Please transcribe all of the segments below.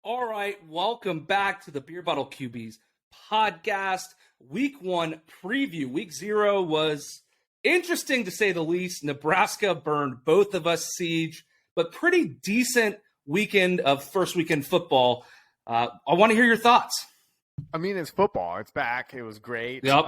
All right, welcome back to the Beer Bottle Qbs podcast. Week 1 preview. Week 0 was interesting to say the least. Nebraska burned both of us, Siege, but pretty decent weekend of first weekend football. I want to hear your thoughts. I mean, it's football. It's back. It was great. Yep.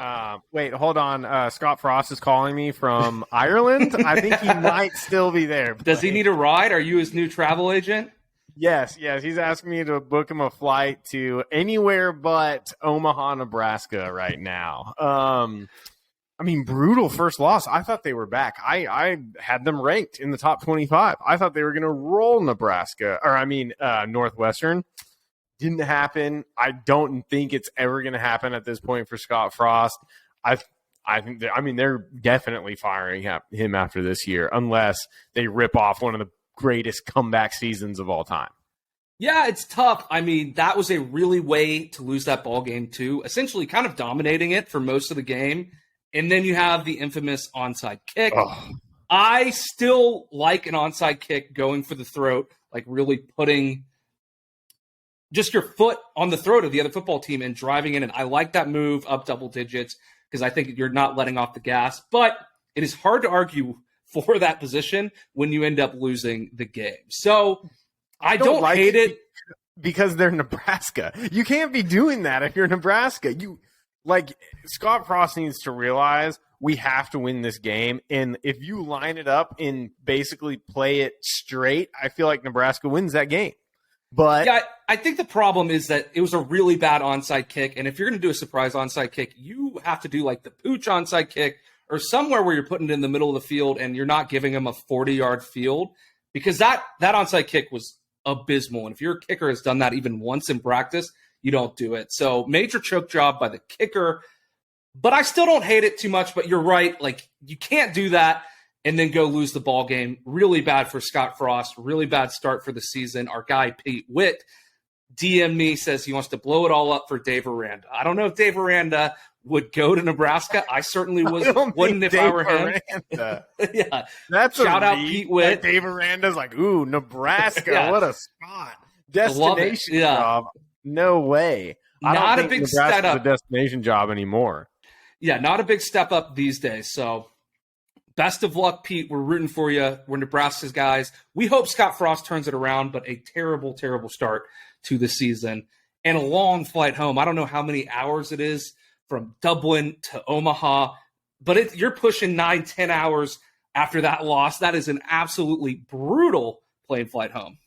Wait, hold on. Scott Frost is calling me from Ireland. I think he might still be there. Does he need a ride? Are you his new travel agent? Yes. He's asking me to book him a flight to anywhere but Omaha, Nebraska right now. I mean, brutal first loss. I thought they were back. I had them ranked in the top 25. I thought they were going to roll Northwestern. Didn't happen. I don't think it's ever going to happen at this point for Scott Frost. I think they're definitely firing him after this year, unless they rip off one of the greatest comeback seasons of all time. Yeah, it's tough. I mean, that was a really way to lose that ball game too, essentially kind of dominating it for most of the game. And then you have the infamous onside kick. Oh. I still like an onside kick going for the throat, like really putting just your foot on the throat of the other football team and driving in. And I like that move up double digits because I think you're not letting off the gas. But it is hard to argue for that position when you end up losing the game. So I don't hate it. Because they're Nebraska. You can't be doing that if you're Nebraska. Scott Frost needs to realize we have to win this game. And if you line it up and basically play it straight, I feel like Nebraska wins that game. But yeah, I think the problem is that it was a really bad onside kick. And if you're going to do a surprise onside kick, you have to do like the pooch onside kick or somewhere where you're putting it in the middle of the field and you're not giving them a 40-yard field, because that onside kick was abysmal. And if your kicker has done that even once in practice, you don't do it. So major choke job by the kicker. But I still don't hate it too much. But you're right. Like, you can't do that and then go lose the ball game. Really bad for Scott Frost. Really bad start for the season. Our guy, Pete Witt, DM me, says he wants to blow it all up for Dave Aranda. I don't know if Dave Aranda would go to Nebraska. I certainly wouldn't if I were him. Yeah. That's shout out Pete Witt. Dave Aranda's like, ooh, Nebraska, yeah. What a spot. Destination job. No way. I don't think Nebraska's a destination job anymore. Yeah, not a big step up these days. So best of luck, Pete. We're rooting for you. We're Nebraska's guys. We hope Scott Frost turns it around, but a terrible, terrible start to the season and a long flight home. I don't know how many hours it is from Dublin to Omaha, but you're pushing 9-10 hours after that loss. That is an absolutely brutal plane flight home.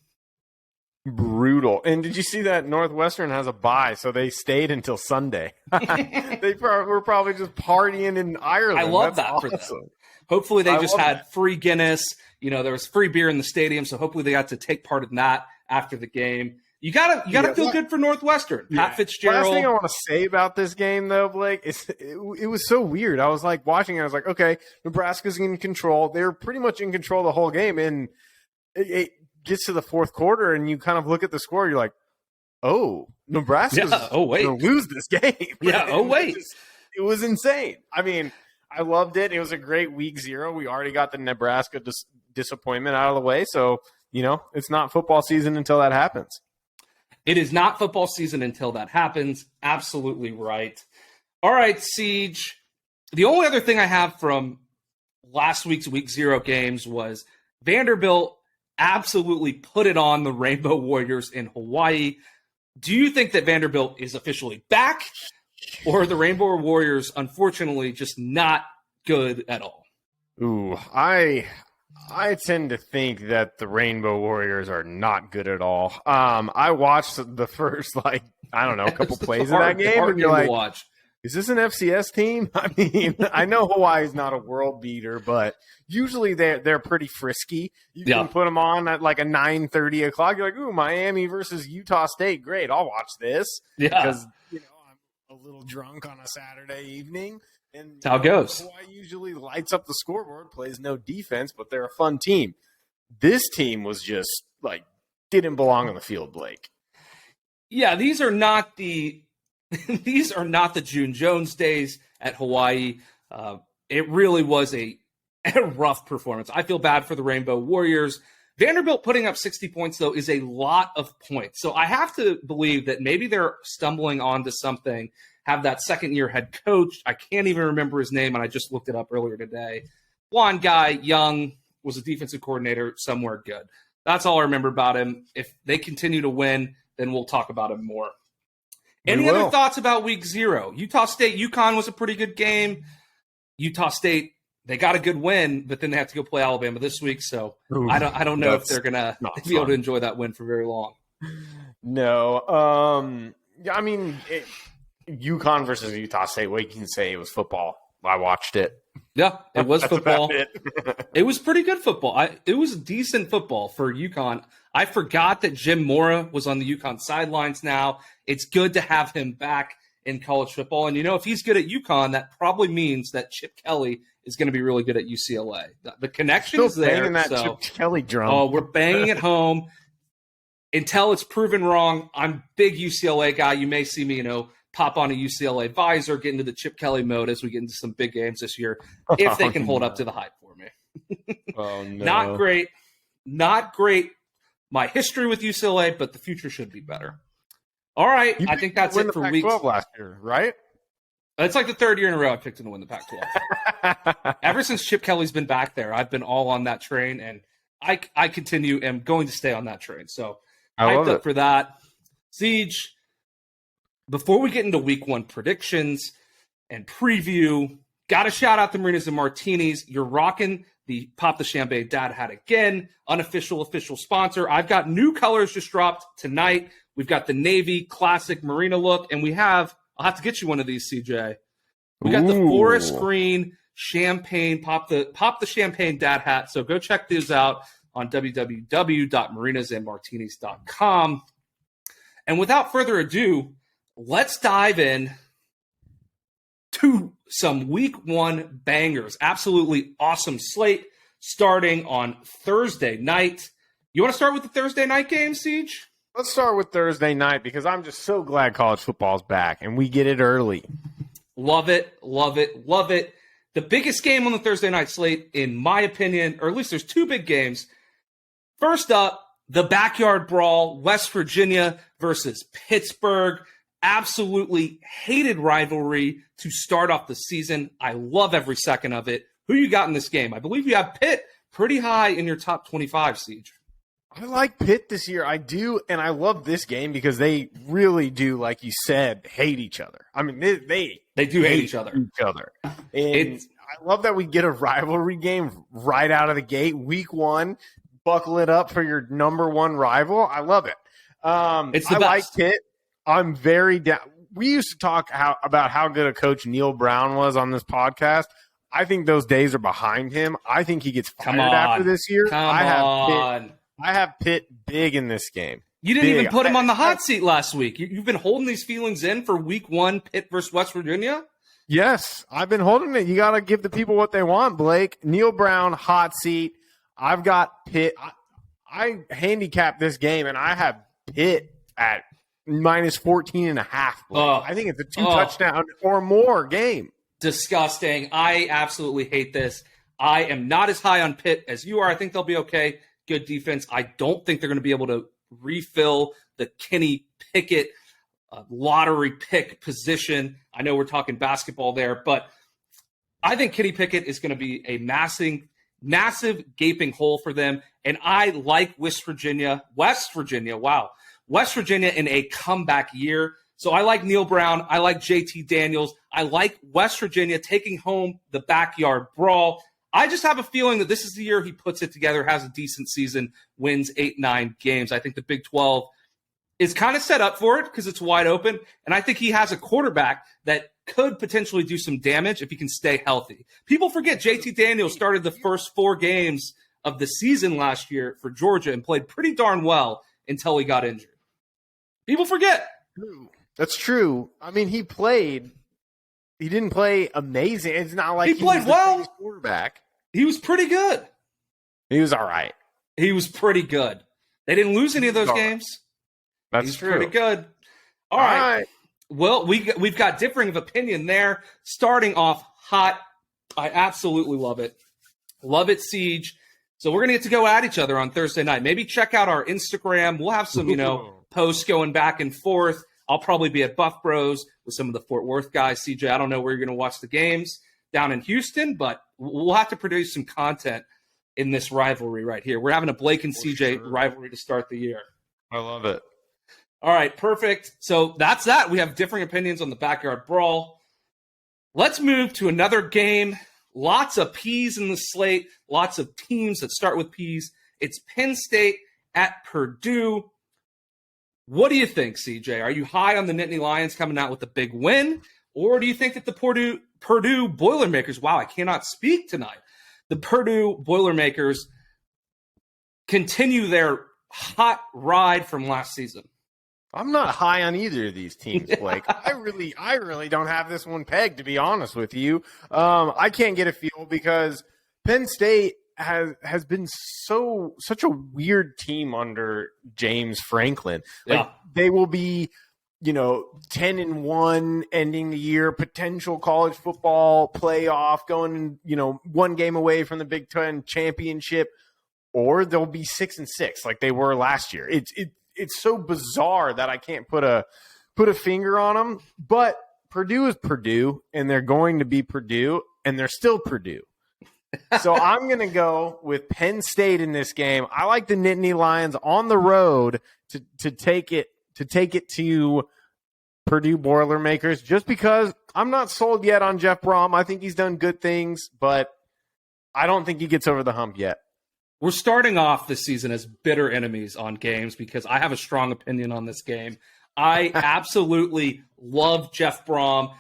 Brutal. And did you see that Northwestern has a bye, so they stayed until Sunday? They were probably just partying in Ireland. I love that awesome. For them. Hopefully they just had free Guinness. You know, there was free beer in the stadium, so hopefully they got to take part in that after the game. You gotta feel good for Northwestern. Yeah. Pat Fitzgerald. Last thing I want to say about this game, though, Blake, it was so weird. I was like watching it. I was like, okay, Nebraska's in control. They were pretty much in control the whole game, and it gets to the fourth quarter, and you kind of look at the score. You're like, oh, Nebraska's going to lose this game. Yeah. Oh wait, it was insane. I mean, I loved it. It was a great week 0. We already got the Nebraska disappointment out of the way, so it's not football season until that happens. It is not football season until that happens. Absolutely right. All right, Siege. The only other thing I have from last week's week 0 games was Vanderbilt absolutely put it on the Rainbow Warriors in Hawaii. Do you think that Vanderbilt is officially back, or are the Rainbow Warriors unfortunately just not good at all? Ooh, I tend to think that the Rainbow Warriors are not good at all. I watched the first, couple plays of that game, and you're like, is this an FCS team? I mean, I know Hawaii's not a world beater, but usually they're pretty frisky. You can put them on at like a 9:30 o'clock. You're like, ooh, Miami versus Utah State. Great, I'll watch this. Yeah. Because, I'm a little drunk on a Saturday evening. And that's how it goes. Hawaii usually lights up the scoreboard, plays no defense, but they're a fun team. This team was just didn't belong on the field, Blake. Yeah, these are not the June Jones days at Hawaii. It really was a rough performance. I feel bad for the Rainbow Warriors. Vanderbilt putting up 60 points, though, is a lot of points. So I have to believe that maybe they're stumbling onto something, have that second-year head coach. I can't even remember his name, and I just looked it up earlier today. Blonde guy, young, was a defensive coordinator somewhere good. That's all I remember about him. If they continue to win, then we'll talk about him more. Any other thoughts about week 0? Utah State, UConn was a pretty good game. Utah State, they got a good win, but then they have to go play Alabama this week. So I don't know if they're going to be able to enjoy that win for very long. No. I mean, UConn versus Utah State, what you can say, it was football. I watched it. Yeah, it was football. It was pretty good football. It was decent football for UConn. I forgot that Jim Mora was on the UConn sidelines now. It's good to have him back in college football. And, if he's good at UConn, that probably means that Chip Kelly is going to be really good at UCLA. The connection is there. That Chip Kelly drum. Oh, we're banging it home. Until it's proven wrong, I'm a big UCLA guy. You may see me, pop on a UCLA visor, get into the Chip Kelly mode as we get into some big games this year, if they can hold up to the hype for me. Oh, no. Not great. Not great. My history with UCLA, but the future should be better. All right. I think that's it for week 12 last year, right? It's like the third year in a row I picked him to win the Pac-12. Ever since Chip Kelly's been back there, I've been all on that train, and I am going to stay on that train. So hyped up for that. Siege, before we get into week 1 predictions and preview, got to shout out the Marinas and Martinis. You're rocking the Pop the Champagne Dad hat again, unofficial official sponsor. I've got new colors just dropped tonight. We've got the navy classic marina look, and I'll have to get you one of these, CJ. We got the forest green champagne, pop the champagne dad hat. So go check these out on www.marinasandmartinis.com. And without further ado, let's dive in to some week 1 bangers. Absolutely awesome slate starting on Thursday night. You want to start with the Thursday night game, Siege? Let's start with Thursday night because I'm just so glad college football's back and we get it early. Love it, love it, love it. The biggest game on the Thursday night slate, in my opinion, or at least there's 2 big games. First up, the backyard brawl, West Virginia versus Pittsburgh. Absolutely hated rivalry to start off the season. I love every second of it. Who you got in this game? I believe you have Pitt pretty high in your top 25, Siege. I like Pitt this year. I do, and I love this game because they really do, like you said, hate each other. I mean, they do hate each other. And I love that we get a rivalry game right out of the gate, week 1. Buckle it up for your number 1 rival. I love it. It's the best. Like Pitt. I'm very down. We used to talk about how good a coach Neil Brown was on this podcast. I think those days are behind him. I think he gets fired after this year. I have Pitt big in this game. You didn't even put him on the hot seat last week. You've been holding these feelings in for week 1, Pitt versus West Virginia? Yes, I've been holding it. You got to give the people what they want, Blake. Neil Brown, hot seat. I've got Pitt. I handicapped this game, and I have Pitt at minus 14.5. I think it's a 2-touchdown or more game. Disgusting. I absolutely hate this. I am not as high on Pitt as you are. I think they'll be okay. Good defense. I don't think they're going to be able to refill the Kenny Pickett lottery pick position. I know we're talking basketball there, but I think Kenny Pickett is going to be a massive gaping hole for them. And I like West Virginia. Wow. West Virginia in a comeback year. So I like Neil Brown. I like JT Daniels. I like West Virginia taking home the backyard brawl. I just have a feeling that this is the year he puts it together, has a decent season, wins 8-9 games. I think the Big 12 is kind of set up for it because it's wide open. And I think he has a quarterback that could potentially do some damage if he can stay healthy. People forget JT Daniels started the first 4 games of the season last year for Georgia and played pretty darn well until he got injured. People forget. That's true. I mean, he didn't play amazing. It's not like he played well. Quarterback. He was pretty good. He was all right. He was pretty good. They didn't lose any of those games. That's true. Pretty good. All right. Well, we've got differing of opinion there. Starting off hot. I absolutely love it. Love it, Siege. So we're going to get to go at each other on Thursday night. Maybe check out our Instagram. We'll have some, posts going back and forth. I'll probably be at Buff Bros with some of the Fort Worth guys. CJ, I don't know where you're going to watch the games down in Houston, but we'll have to produce some content in this rivalry right here. We're having a Blake and CJ rivalry to start the year. I love it. All right, perfect. So that's that. We have differing opinions on the backyard brawl. Let's move to another game. Lots of P's in the slate. Lots of teams that start with P's. It's Penn State at Purdue. What do you think, CJ? Are you high on the Nittany Lions coming out with a big win? Or do you think that the Purdue Boilermakers, wow, I cannot speak tonight. The Purdue Boilermakers continue their hot ride from last season? I'm not high on either of these teams, Blake. I really don't have this one pegged, to be honest with you. I can't get a feel because Penn State has been such a weird team under James Franklin. Like, they will be, 10-1 ending the year, potential college football playoff, going, one game away from the Big Ten championship, or they'll be 6-6 like they were last year. It's so bizarre that I can't put a finger on them. But Purdue is Purdue, and they're going to be Purdue, and they're still Purdue. So I'm going to go with Penn State in this game. I like the Nittany Lions on the road to take it to Purdue Boilermakers, just because I'm not sold yet on Jeff Brom. I think he's done good things, but I don't think he gets over the hump yet. We're starting off this season as bitter enemies on games because I have a strong opinion on this game. I absolutely love Jeff Brom.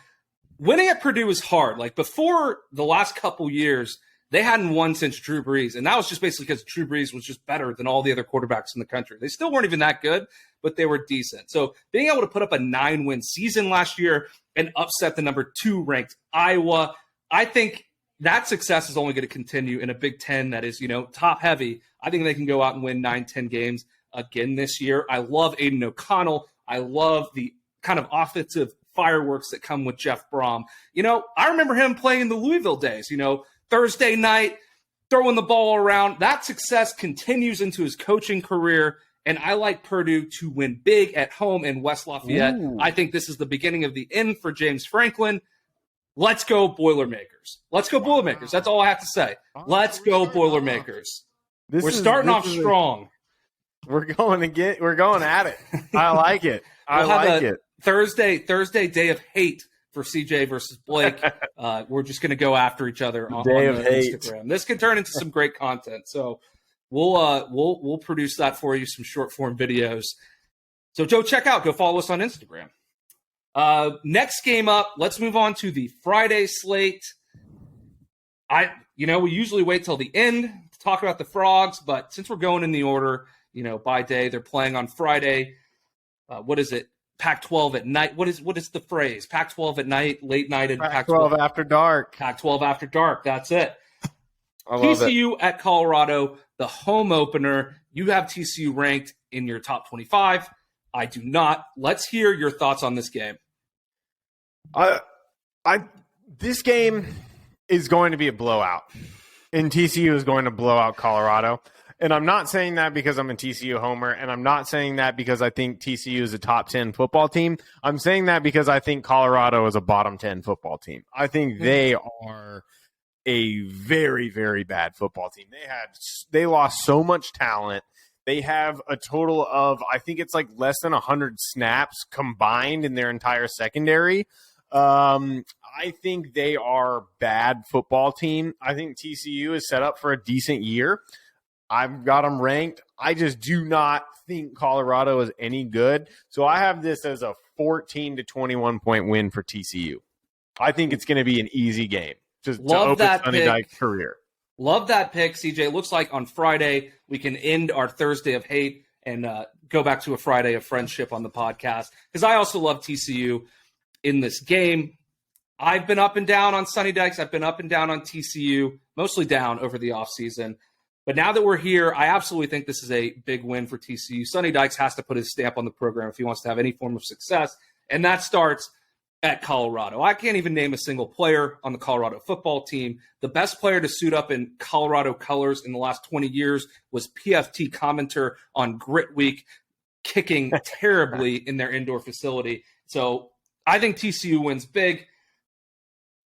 Winning at Purdue is hard. Like, before the last couple years, they hadn't won since Drew Brees, and that was just basically because Drew Brees was just better than all the other quarterbacks in the country. They still weren't even that good, but they were decent. So being able to put up a 9-win season last year and upset the number 2 ranked Iowa, I think that success is only going to continue in a Big Ten that is, top heavy. I think they can go out and win 9-10 games again this year. I love Aiden O'Connell. I love the kind of offensive fireworks that come with Jeff Brom. I remember him playing in the Louisville days, Thursday night, throwing the ball around. That success continues into his coaching career, and I like Purdue to win big at home in West Lafayette. Ooh. I think this is the beginning of the end for James Franklin. Let's go Boilermakers. Let's go Boilermakers. That's all I have to say. Let's go Boilermakers. We're starting off strong. We're going at it. I like it. I like it. Thursday day of hate for CJ versus Blake. We're just going to go after each other on Instagram. This can turn into some great content. So we'll produce that for you, some short form videos. So go follow us on Instagram. Next game up, let's move on to the Friday slate. We usually wait till the end to talk about the Frogs, but since we're going in the order, by day, they're playing on Friday. What is it? Pac-12 at night. What is the phrase? Pac-12 at night, late night, and Pac-12 after dark. Pac-12 after dark. That's it. I love TCU at Colorado, the home opener. You have TCU ranked in your top 25. I do not. Let's hear your thoughts on this game. This game is going to be a blowout, and TCU is going to blow out Colorado. And I'm not saying that because I'm a TCU homer, and I'm not saying that because I think TCU is a top 10 football team. I'm saying that because I think Colorado is a bottom 10 football team. I think they are a very, very bad football team. They lost so much talent. They have a total of, I think it's like less than 100 snaps combined in their entire secondary. I think they are a bad football team. I think TCU is set up for a decent year. I've got them ranked. I just do not think Colorado is any good. So I have this as a 14 to 21 point win for TCU. I think it's going to be an easy game to open Sonny Dykes' career. Love that pick, CJ. It looks like on Friday we can end our Thursday of hate and go back to a Friday of friendship on the podcast, because I also love TCU in this game. I've been up and down on Sonny Dykes. I've been up and down on TCU, mostly down over the offseason. But now that we're here, I absolutely think this is a big win for TCU. Sonny Dykes has to put his stamp on the program if he wants to have any form of success, and that starts at Colorado. I can't even name a single player on the Colorado football team. The best player to suit up in Colorado colors in the last 20 years was PFT commenter on Grit Week, kicking terribly in their indoor facility. So I think TCU wins big.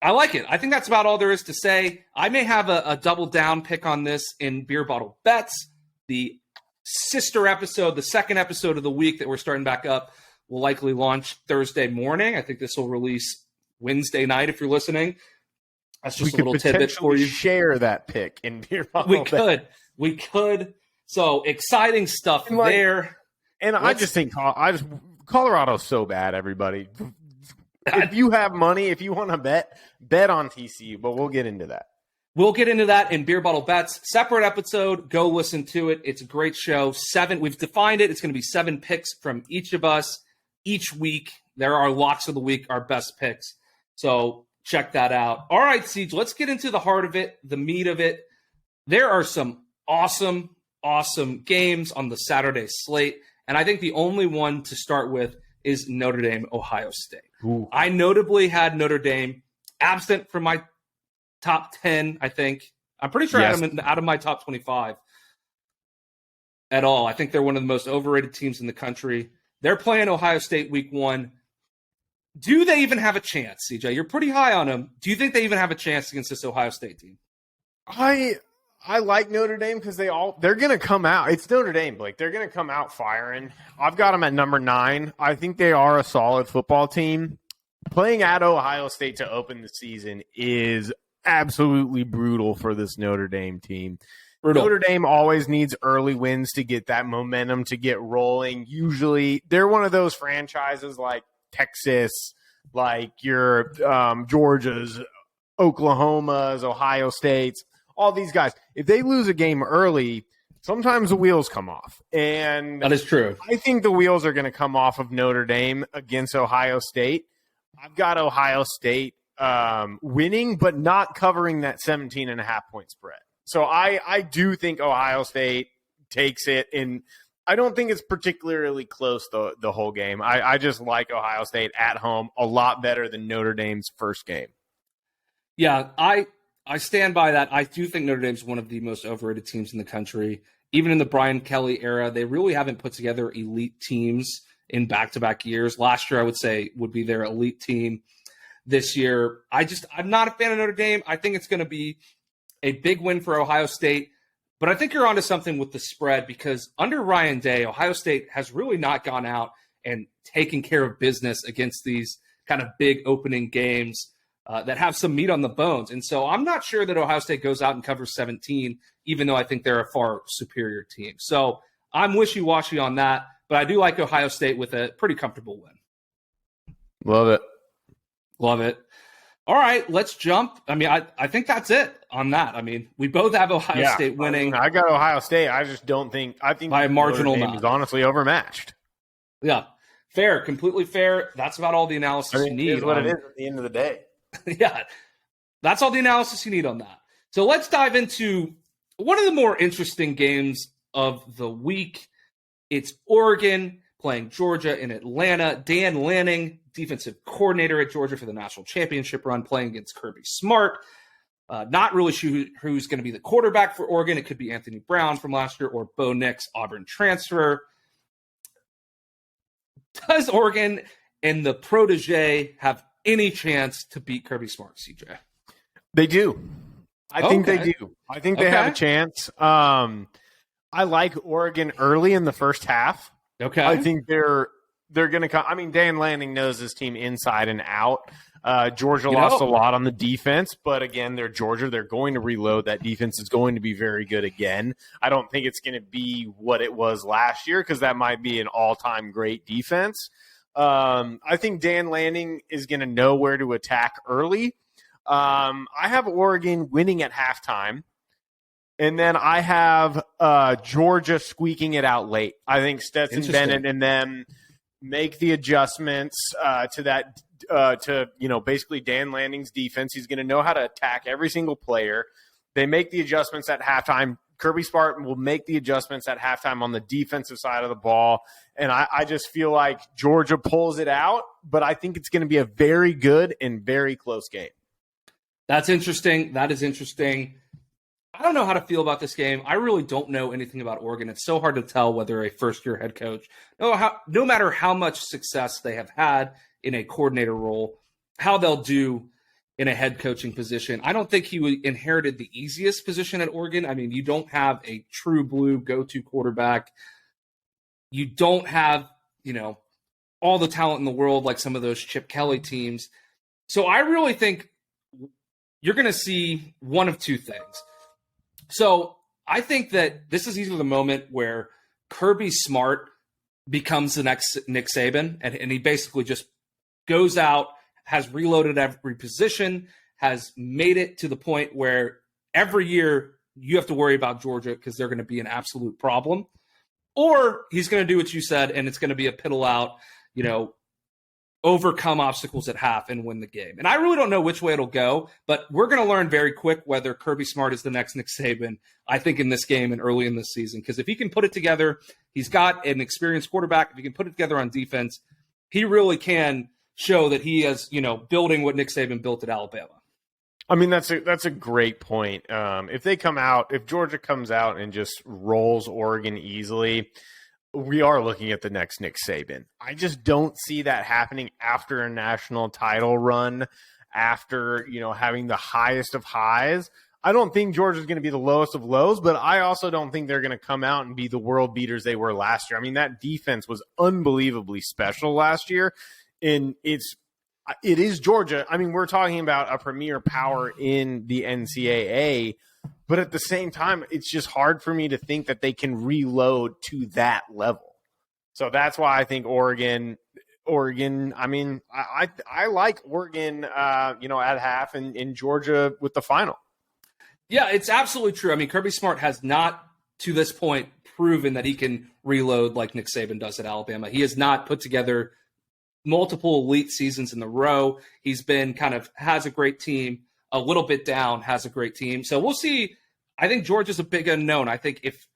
I like it. I think that's about all there is to say. I may have a double down pick on this in Beer Bottle Bets, the sister episode, the second episode of the week that we're starting back up. Will likely launch Thursday morning. I think this will release Wednesday night if you're listening. That's just a little tidbit for you. Share that pick in Beer Bottle. We could. So exciting stuff there. And I just think Colorado's so bad, everybody. If you have money, if you want to bet on TCU, but we'll get into that. We'll get into that in Beer Bottle Bets. Separate episode. Go listen to it. It's a great show. We've defined it. It's going to be 7 picks from each of us. Each week, there are locks of the week, our best picks. So check that out. All right, Siege, let's get into the heart of it, the meat of it. There are some awesome, awesome games on the Saturday slate, and I think the only one to start with is Notre Dame, Ohio State. Ooh. I notably had Notre Dame absent from my top 10, I think. I'm pretty sure I had them out of my top 25 at all. I think they're one of the most overrated teams in the country. They're playing Ohio State week 1. Do they even have a chance, CJ? You're pretty high on them. Do you think they even have a chance against this Ohio State team? I like Notre Dame because they're going to come out. It's Notre Dame, Blake. They're going to come out firing. I've got them at number 9. I think they are a solid football team. Playing at Ohio State to open the season is absolutely brutal for this Notre Dame team. Brutal. Notre Dame always needs early wins to get that momentum to get rolling. Usually, they're one of those franchises like Texas, like your Georgia's, Oklahoma's, Ohio State's, all these guys. If they lose a game early, sometimes the wheels come off. And that is true. I think the wheels are going to come off of Notre Dame against Ohio State. I've got Ohio State winning, but not covering that 17.5-point spread. So I do think Ohio State takes it, and I don't think it's particularly close the whole game. I just like Ohio State at home a lot better than Notre Dame's first game. Yeah, I stand by that. I do think Notre Dame's one of the most overrated teams in the country. Even in the Brian Kelly era, they really haven't put together elite teams in back-to-back years. Last year, I would say, would be their elite team. This year, I'm not a fan of Notre Dame. I think it's going to be a big win for Ohio State. But I think you're onto something with the spread because under Ryan Day, Ohio State has really not gone out and taken care of business against these kind of big opening games that have some meat on the bones. And so I'm not sure that Ohio State goes out and covers 17, even though I think they're a far superior team. So I'm wishy-washy on that, but I do like Ohio State with a pretty comfortable win. Love it. Love it. All right, let's jump. I mean, I think that's it on that. I mean, we both have Ohio State winning. I got Ohio State. I just don't think – I think by a marginal amount. Is honestly overmatched. Yeah, fair, completely fair. That's about all the analysis you need. It is what it is at the end of the day. Yeah, that's all the analysis you need on that. So let's dive into one of the more interesting games of the week. It's Oregon playing Georgia in Atlanta. Dan Lanning, defensive coordinator at Georgia for the national championship run, playing against Kirby Smart. Not really sure who's going to be the quarterback for Oregon. It could be Anthony Brown from last year or Bo Nix, Auburn transfer. Does Oregon and the protege have any chance to beat Kirby Smart, CJ? They do. I think they do. I think they have a chance. I like Oregon early in the first half. Okay. I think they're going to come. I mean, Dan Lanning knows this team inside and out. Georgia lost a lot on the defense, but again, they're Georgia. They're going to reload. That defense is going to be very good again. I don't think it's going to be what it was last year because that might be an all-time great defense. I think Dan Lanning is going to know where to attack early. I have Oregon winning at halftime. And then I have Georgia squeaking it out late. I think Stetson Bennett and them make the adjustments to that, basically Dan Lanning's defense. He's going to know how to attack every single player. They make the adjustments at halftime. Kirby Smart will make the adjustments at halftime on the defensive side of the ball. And I just feel like Georgia pulls it out, but I think it's going to be a very good and very close game. That's interesting. That is interesting. I don't know how to feel about this game. I really don't know anything about Oregon. It's so hard to tell whether a first-year head coach, no matter how much success they have had in a coordinator role, how they'll do in a head coaching position. I don't think he inherited the easiest position at Oregon. I mean, you don't have a true blue go-to quarterback. You don't have, all the talent in the world like some of those Chip Kelly teams. So I really think you're going to see one of two things. So I think that this is either the moment where Kirby Smart becomes the next Nick Saban, and he basically just goes out, has reloaded every position, has made it to the point where every year you have to worry about Georgia because they're going to be an absolute problem. Or he's going to do what you said, and it's going to be a piddle out, overcome obstacles at half and win the game. And I really don't know which way it'll go, but we're going to learn very quick whether Kirby Smart is the next Nick Saban, I think, in this game and early in this season. Because if he can put it together, he's got an experienced quarterback. If he can put it together on defense, he really can show that he is, building what Nick Saban built at Alabama. I mean, that's a great point. If Georgia comes out and just rolls Oregon easily, we are looking at the next Nick Saban. I just don't see that happening after a national title run, after, having the highest of highs. I don't think Georgia's going to be the lowest of lows, but I also don't think they're going to come out and be the world beaters they were last year. I mean, that defense was unbelievably special last year, and it is Georgia. I mean, we're talking about a premier power in the NCAA, but at the same time, it's just hard for me to think that they can reload to that level. So that's why I think Oregon. I mean, I like Oregon, at half, and in Georgia with the final. Yeah, it's absolutely true. I mean, Kirby Smart has not, to this point, proven that he can reload like Nick Saban does at Alabama. He has not put together multiple elite seasons in a row. He's been has a great team, a little bit down, has a great team. So we'll see. I think Georgia's a big unknown. I think if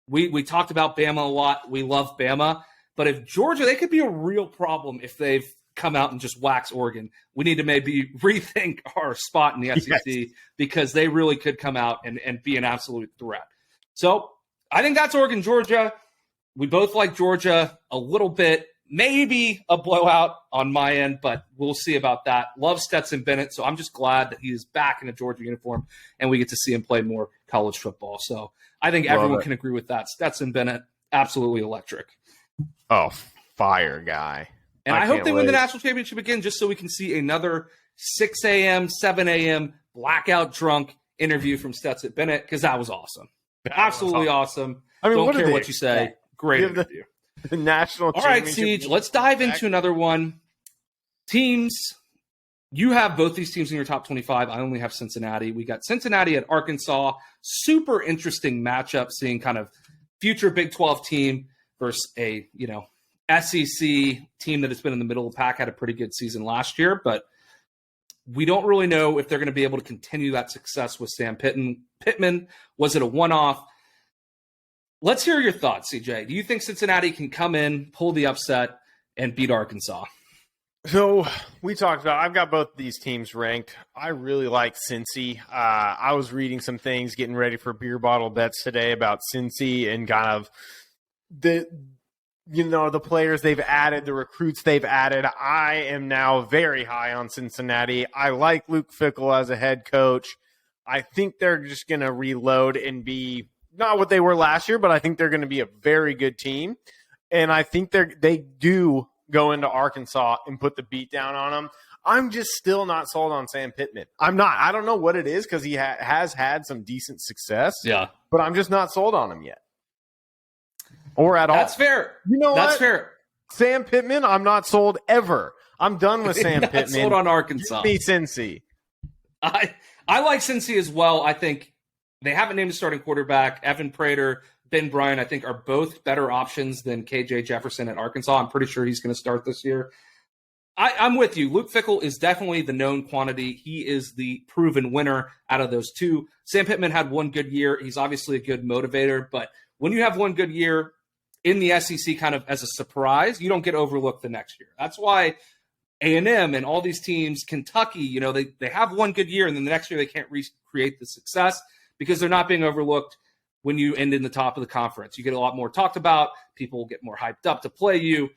we talked about Bama a lot, we love Bama, but if Georgia, they could be a real problem if they've come out and just wax Oregon. We need to maybe rethink our spot in the SEC because they really could come out and be an absolute threat. So I think that's Oregon, Georgia. We both like Georgia a little bit. Maybe a blowout on my end, but we'll see about that. Love Stetson Bennett, so I'm just glad that he is back in a Georgia uniform and we get to see him play more college football. So I think everyone can agree with that. Stetson Bennett, absolutely electric. Oh, fire guy. And I hope they win the national championship again just so we can see another 6 a.m., 7 a.m. blackout drunk interview from Stetson Bennett because that was awesome. Absolutely awesome. I mean, don't care what you say. Great interview. The national championship. All right, Siege, let's dive into another one. Teams, you have both these teams in your top 25. I only have Cincinnati. We got Cincinnati at Arkansas. Super interesting matchup, seeing kind of future Big 12 team versus a, SEC team that has been in the middle of the pack, had a pretty good season last year, but we don't really know if they're going to be able to continue that success with Sam Pittman. Was it a one-off? Let's hear your thoughts, CJ. Do you think Cincinnati can come in, pull the upset, and beat Arkansas? So we talked about, I've got both these teams ranked. I really like Cincy. I was reading some things, getting ready for beer bottle bets today about Cincy and kind of the players they've added, the recruits they've added. I am now very high on Cincinnati. I like Luke Fickell as a head coach. I think they're just going to reload and be not what they were last year, but I think they're going to be a very good team. And I think they do go into Arkansas and put the beat down on them. I'm just still not sold on Sam Pittman. I'm not. I don't know what it is because he has had some decent success. Yeah. But I'm just not sold on him yet. Or at all. That's fair. That's fair. Sam Pittman, I'm not sold ever. I'm done with Sam Pittman. Sold on Arkansas. Give me Cincy. I like Cincy as well. I think they haven't named a starting quarterback. Evan Prater, Ben Bryant, I think, are both better options than KJ Jefferson at Arkansas. I'm pretty sure he's going to start this year. I'm with you. Luke Fickell is definitely the known quantity. He is the proven winner out of those two. Sam Pittman had one good year. He's obviously a good motivator, but when you have one good year in the SEC kind of as a surprise, you don't get overlooked the next year. That's why A&M and all these teams, Kentucky, they have one good year, and then the next year they can't recreate the success because they're not being overlooked when you end in the top of the conference. You get a lot more talked about. People get more hyped up to play you.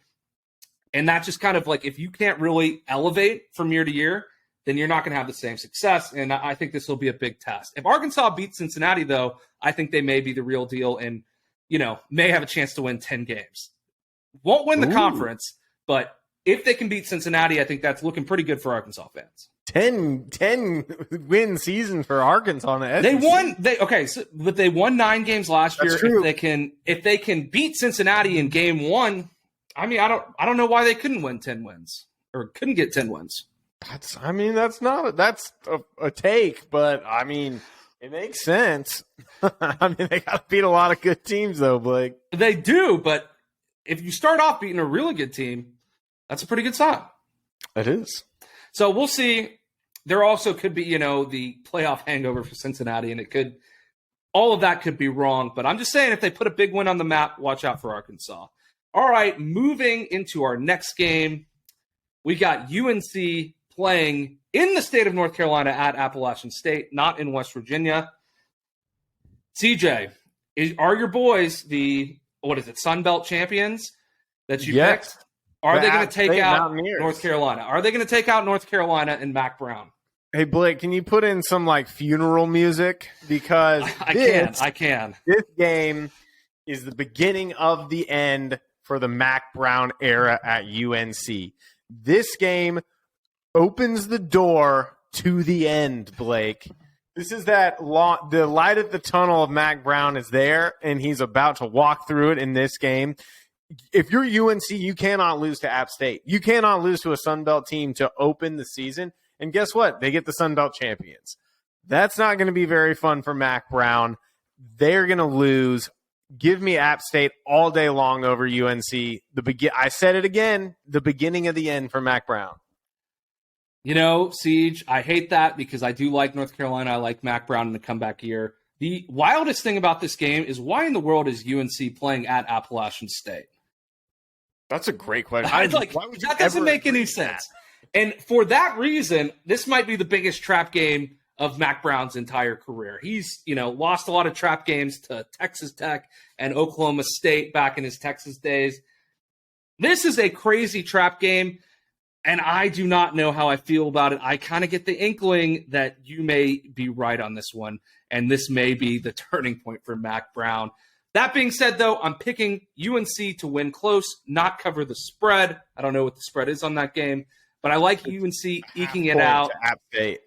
And that's just kind of like, if you can't really elevate from year to year, then you're not going to have the same success. And I think this will be a big test. If Arkansas beats Cincinnati, though, I think they may be the real deal and, may have a chance to win 10 games. Won't win the conference, but if they can beat Cincinnati, I think that's looking pretty good for Arkansas fans. 10 win season for Arkansas. But they won 9 games last year. True. If they can beat Cincinnati in game 1, I mean, I don't know why they couldn't win 10 wins or couldn't get 10 wins. That's a take, but I mean, it makes sense. I mean, they got to beat a lot of good teams, though, Blake. They do, but if you start off beating a really good team, that's a pretty good sign. It is. So we'll see. There also could be, the playoff hangover for Cincinnati, and all of that could be wrong. But I'm just saying, if they put a big win on the map, watch out for Arkansas. All right, moving into our next game, we got UNC playing in the state of North Carolina at Appalachian State, not in West Virginia. CJ, are your boys the Sun Belt champions that you picked? Are they going to take out North Carolina? Are they going to take out North Carolina and Mac Brown? Hey, Blake, can you put in some funeral music? Because I can. This game is the beginning of the end for the Mac Brown era at UNC. This game opens the door to the end, Blake. This is the light at the tunnel of Mac Brown is there, and he's about to walk through it in this game. If you're UNC, you cannot lose to App State. You cannot lose to a Sun Belt team to open the season. And guess what? They get the Sun Belt champions. That's not going to be very fun for Mac Brown. They're going to lose. Give me App State all day long over UNC. I said it again, the beginning of the end for Mac Brown. Siege, I hate that because I do like North Carolina. I like Mac Brown in the comeback year. The wildest thing about this game is why in the world is UNC playing at Appalachian State? That's a great question. That doesn't make any sense. And for that reason, this might be the biggest trap game of Mac Brown's entire career. He's, lost a lot of trap games to Texas Tech and Oklahoma State back in his Texas days. This is a crazy trap game, and I do not know how I feel about it. I kind of get the inkling that you may be right on this one, and this may be the turning point for Mac Brown. That being said, though, I'm picking UNC to win close, not cover the spread. I don't know what the spread is on that game, but I like UNC eking it out. App State.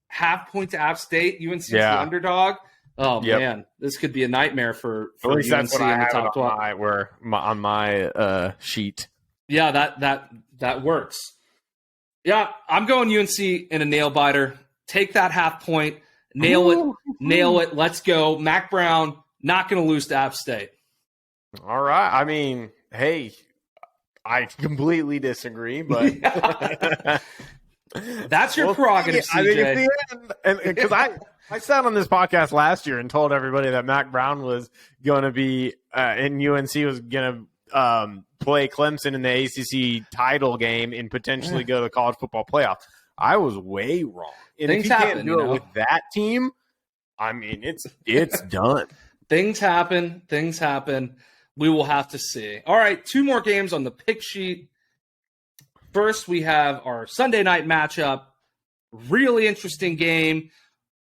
Half point to App State. UNC's the underdog. Oh, man. This could be a nightmare for At least UNC that's what in I the have top 12. on my sheet. Yeah, that works. Yeah, I'm going UNC in a nail biter. Take that half point. Nail it. Let's go. Mac Brown, not going to lose to App State. All right. I mean, hey, I completely disagree, but that's your prerogative, CJ. I think it's the end. And because I sat on this podcast last year and told everybody that Mac Brown was going to be in UNC was going to play Clemson in the ACC title game and potentially go to the college football playoff. I was way wrong. And Things if you happen, can't do it with that team, I mean, it's done. Things happen. We will have to see. All right, 2 more games on the pick sheet. First, we have our Sunday night matchup. Really interesting game.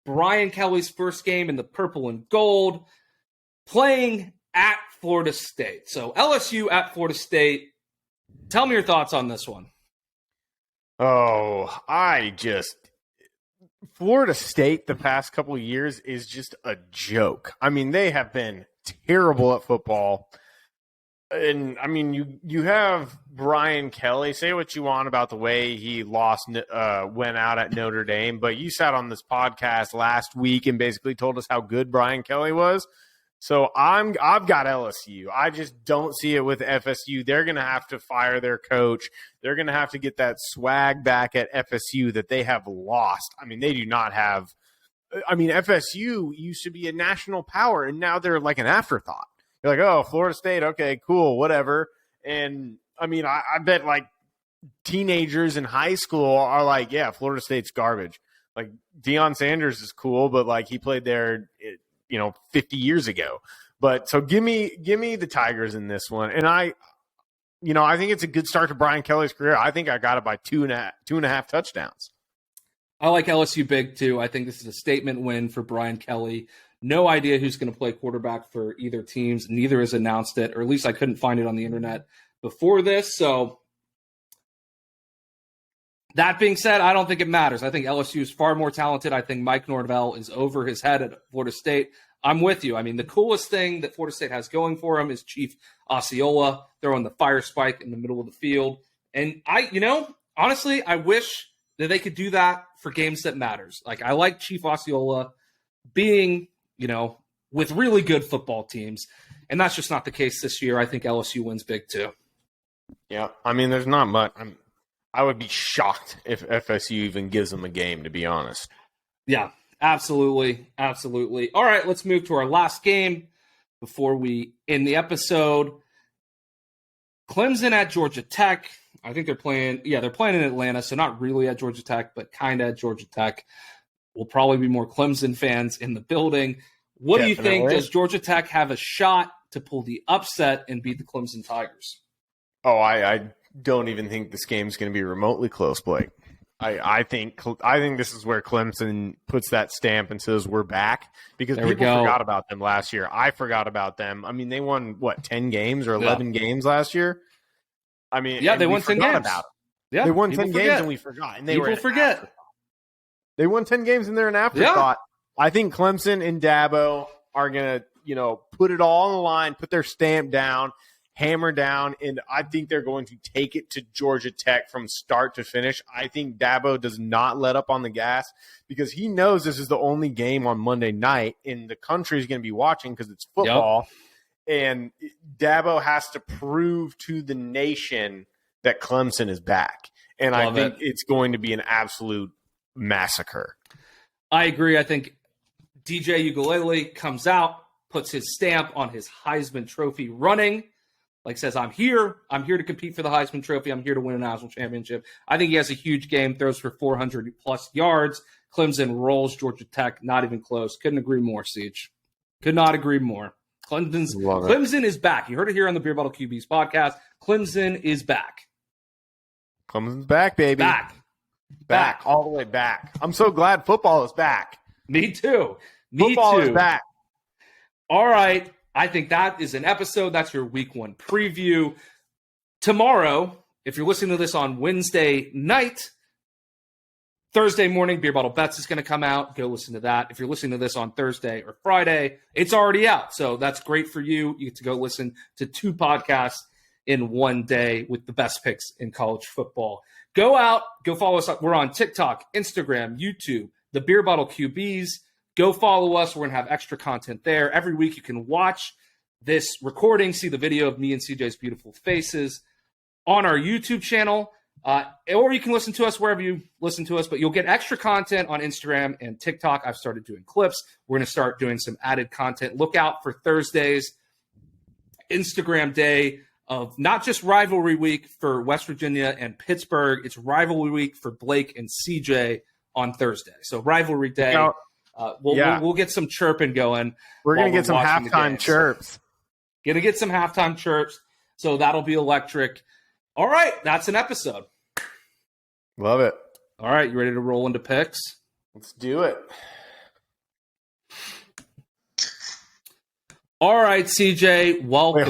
Brian Kelly's first game in the purple and gold, playing at Florida State. So LSU at Florida State. Tell me your thoughts on this one. Oh, Florida State the past couple of years is just a joke. I mean, they have been terrible at football. And, I mean, you have Brian Kelly. Say what you want about the way he went out at Notre Dame, but you sat on this podcast last week and basically told us how good Brian Kelly was. So I've got LSU. I just don't see it with FSU. They're going to have to fire their coach. They're going to have to get that swag back at FSU that they have lost. I mean, they do not have – I mean, FSU used to be a national power, and now they're like an afterthought. You're like, oh, Florida State, okay, cool, whatever. And, I mean, I bet, like, teenagers in high school are like, yeah, Florida State's garbage. Like, Deion Sanders is cool, but, like, he played there – 50 years ago. But so give me the Tigers in this one. And I think it's a good start to Brian Kelly's career. I think I got it by two and a half touchdowns. I like LSU big too. I think this is a statement win for Brian Kelly. No idea who's going to play quarterback for either teams. Neither has announced it, or at least I couldn't find it on the internet before this. So that being said, I don't think it matters. I think LSU is far more talented. I think Mike Norvell is over his head at Florida State. I'm with you. I mean, the coolest thing that Florida State has going for him is Chief Osceola throwing the fire spike in the middle of the field. And honestly, I wish that they could do that for games that matters. Like, I like Chief Osceola being, with really good football teams. And that's just not the case this year. I think LSU wins big too. Yeah. I mean, there's not much. I would be shocked if FSU even gives them a game, to be honest. Yeah, absolutely. Absolutely. All right, let's move to our last game before we end the episode. Clemson at Georgia Tech. I think they're playing in Atlanta, so not really at Georgia Tech, but kind of at Georgia Tech. Will probably be more Clemson fans in the building. What do you think? Does Georgia Tech have a shot to pull the upset and beat the Clemson Tigers? Oh, I don't even think this game's going to be remotely close, Blake. I think this is where Clemson puts that stamp and says we're back, because people forgot about them last year. I forgot about them. I mean, they won 10 games or 11 games last year. I mean, they won 10 games. They won 10 games and we forgot. And people forget. They won 10 games and they're an afterthought. Yeah. I think Clemson and Dabo are going to put it all on the line, put their stamp down, hammer down, and I think they're going to take it to Georgia Tech from start to finish. I think Dabo does not let up on the gas, because he knows this is the only game on Monday night and the country is going to be watching because it's football. Yep. And Dabo has to prove to the nation that Clemson is back. And I think it's going to be an absolute massacre. I agree. I think DJ Uiagalelei comes out, puts his stamp on his Heisman Trophy running, says, I'm here to compete for the Heisman Trophy. I'm here to win a national championship. I think he has a huge game, throws for 400-plus yards. Clemson rolls Georgia Tech, not even close. Couldn't agree more, Siege. Could not agree more. Clemson is back. You heard it here on the Beer Bottle QBs podcast. Clemson is back. Clemson's back, baby. Back. All the way back. I'm so glad football is back. Me too. Football is back. All right. I think that is an episode. That's your week 1 preview. Tomorrow, if you're listening to this on Wednesday night, Thursday morning, Beer Bottle Bets is going to come out. Go listen to that. If you're listening to this on Thursday or Friday, it's already out. So that's great for you. You get to go listen to 2 podcasts in one day with the best picks in college football. Go out. Go follow us up. We're on TikTok, Instagram, YouTube, the Beer Bottle QBs. Go follow us. We're going to have extra content there. Every week you can watch this recording, see the video of me and CJ's beautiful faces on our YouTube channel. Or you can listen to us wherever you listen to us, but you'll get extra content on Instagram and TikTok. I've started doing clips. We're going to start doing some added content. Look out for Thursday's Instagram day of not just rivalry week for West Virginia and Pittsburgh. It's rivalry week for Blake and CJ on Thursday. So rivalry day. We'll get some chirping going. We're going to get some halftime chirps. Going to get some halftime chirps. So that'll be electric. All right. That's an episode. Love it. All right. You ready to roll into picks? Let's do it. All right, CJ. Welcome.